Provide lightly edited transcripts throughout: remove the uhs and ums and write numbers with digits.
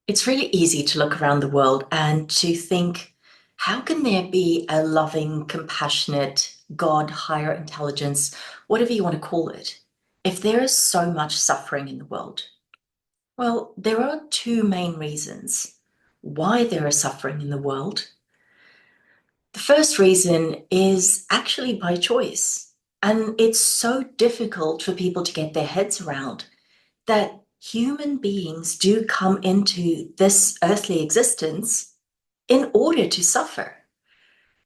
It's really easy to look around the world and to think, how can there be a loving, compassionate God, higher intelligence, whatever you want to call it, if there is so much suffering in the world? Well, there are two main reasons why there is suffering in the world. The first reason is actually by choice. And it's so difficult for people to get their heads around that human beings do come into this earthly existence in order to suffer.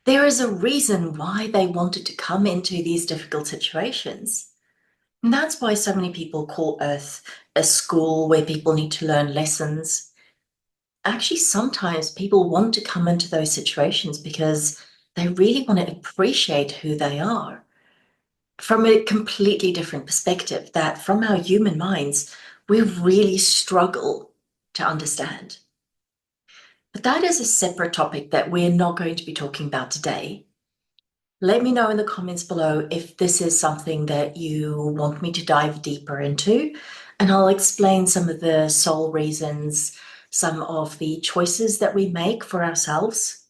There is a reason why they wanted to come into these difficult situations. And that's why so many people call Earth a school where people need to learn lessons. Actually, sometimes people want to come into those situations because they really want to appreciate who they are from a completely different perspective that from our human minds, we really struggle to understand. But that is a separate topic that we're not going to be talking about today. Let me know in the comments below if this is something that you want me to dive deeper into, and I'll explain some of the soul reasons, some of the choices that we make for ourselves,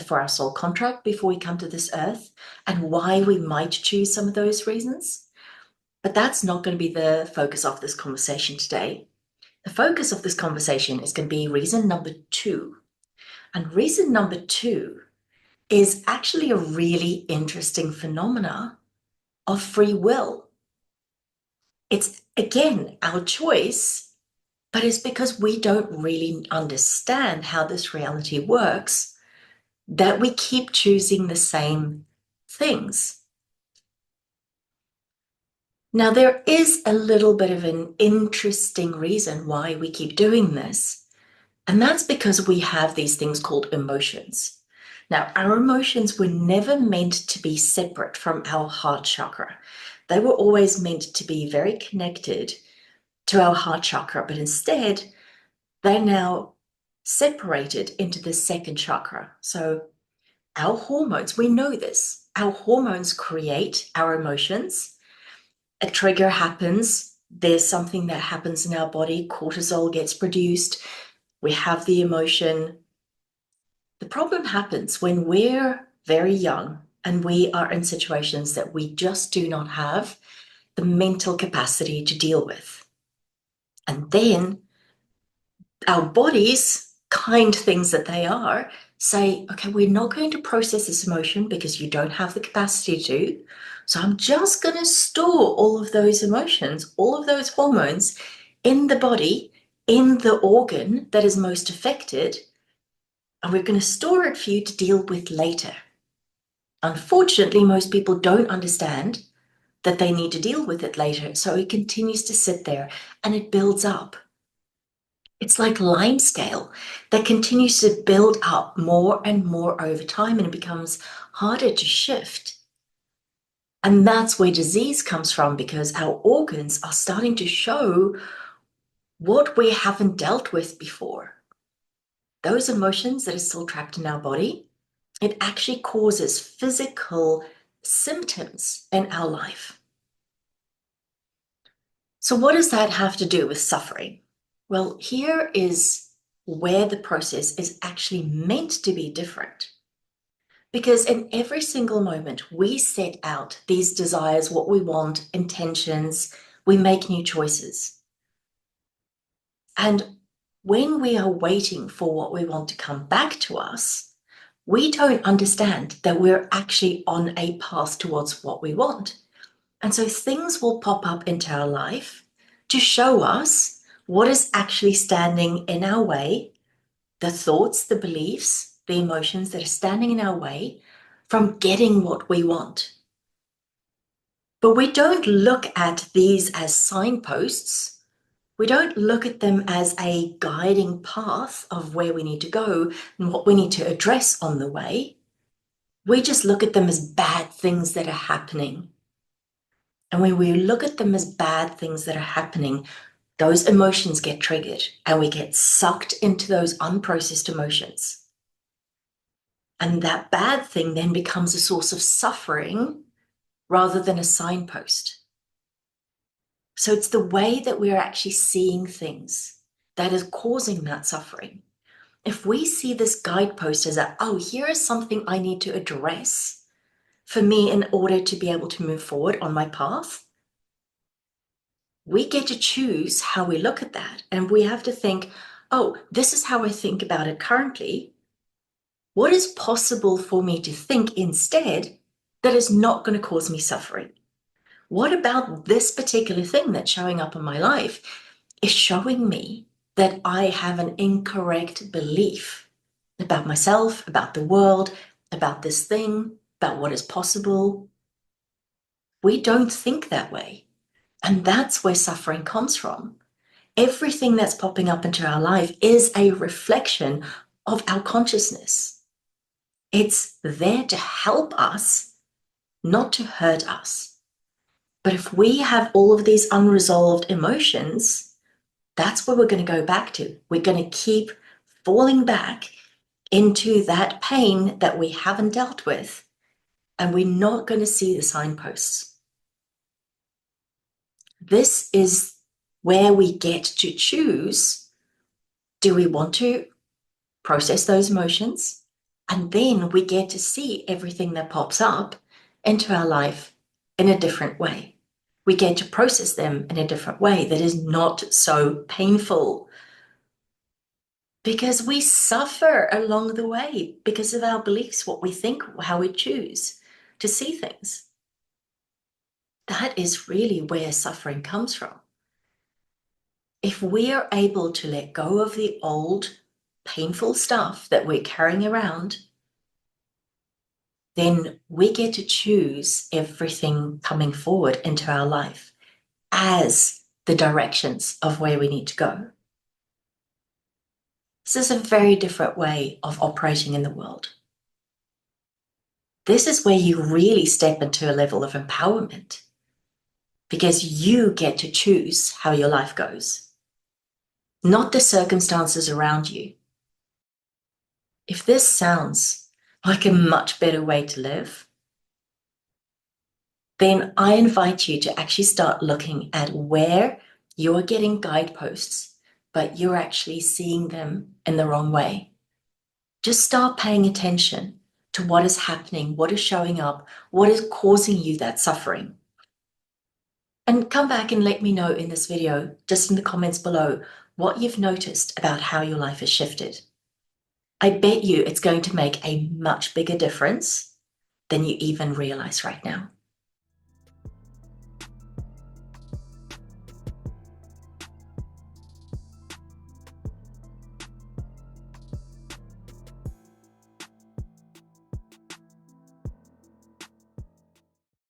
for our soul contract before we come to this earth, and why we might choose some of those reasons. But that's not going to be the focus of this conversation today. The focus of this conversation is going to be reason number two. And reason number two is actually a really interesting phenomena of free will. It's again our choice, but it's because we don't really understand how this reality works that we keep choosing the same things. Now, there is a little bit of an interesting reason why we keep doing this, and that's because we have these things called emotions. Now, our emotions were never meant to be separate from our heart chakra. They were always meant to be very connected to our heart chakra, but instead, they're now separated into the second chakra. So, our hormones, we know this, our hormones create our emotions. A trigger happens, there's something that happens in our body, cortisol gets produced, we have the emotion. The problem happens when we're very young and we are in situations that we just do not have the mental capacity to deal with. And then our bodies, kind things that they are, say, okay, we're not going to process this emotion because you don't have the capacity to. So I'm just going to store all of those emotions, all of those hormones in the body, in the organ that is most affected, and we're going to store it for you to deal with later. Unfortunately, most people don't understand that they need to deal with it later, so it continues to sit there and it builds up. It's like limescale that continues to build up more and more over time, and it becomes harder to shift. And that's where disease comes from, because our organs are starting to show what we haven't dealt with before. Those emotions that are still trapped in our body, it actually causes physical symptoms in our life. So, what does that have to do with suffering? Well, here is where the process is actually meant to be different. Because in every single moment, we set out these desires, what we want, intentions, we make new choices. And when we are waiting for what we want to come back to us, we don't understand that we're actually on a path towards what we want. And so things will pop up into our life to show us what is actually standing in our way, the thoughts, the beliefs, the emotions that are standing in our way from getting what we want. But we don't look at these as signposts. We don't look at them as a guiding path of where we need to go and what we need to address on the way. We just look at them as bad things that are happening. And when we look at them as bad things that are happening, those emotions get triggered and we get sucked into those unprocessed emotions. And that bad thing then becomes a source of suffering rather than a signpost. So it's the way that we're actually seeing things. that is causing that suffering. If we see this guidepost as a, oh, here is something I need to address for me in order to be able to move forward on my path, we get to choose how we look at that. And we have to think, oh, this is how I think about it currently. What is possible for me to think instead that is not going to cause me suffering? What about this particular thing that's showing up in my life is showing me that I have an incorrect belief about myself, about the world, about this thing, about what is possible? We don't think that way. And that's where suffering comes from. Everything that's popping up into our life is a reflection of our consciousness. It's there to help us, not to hurt us. But if we have all of these unresolved emotions, that's where we're going to go back to. We're going to keep falling back into that pain that we haven't dealt with, and we're not going to see the signposts. This is where we get to choose, do we want to process those emotions? And then we get to see everything that pops up into our life in a different way. We get to process them in a different way that is not so painful. Because we suffer along the way because of our beliefs, what we think, how we choose to see things. That is really where suffering comes from. If we are able to let go of the old, painful stuff that we're carrying around, then we get to choose everything coming forward into our life as the directions of where we need to go. This is a very different way of operating in the world. This is where you really step into a level of empowerment because you get to choose how your life goes, not the circumstances around you. If this sounds like a much better way to live, then I invite you to actually start looking at where you're getting guideposts, but you're actually seeing them in the wrong way. Just start paying attention to what is happening, what is showing up, what is causing you that suffering. And come back and let me know in this video, just in the comments below, what you've noticed about how your life has shifted. I bet you it's going to make a much bigger difference than you even realize right now.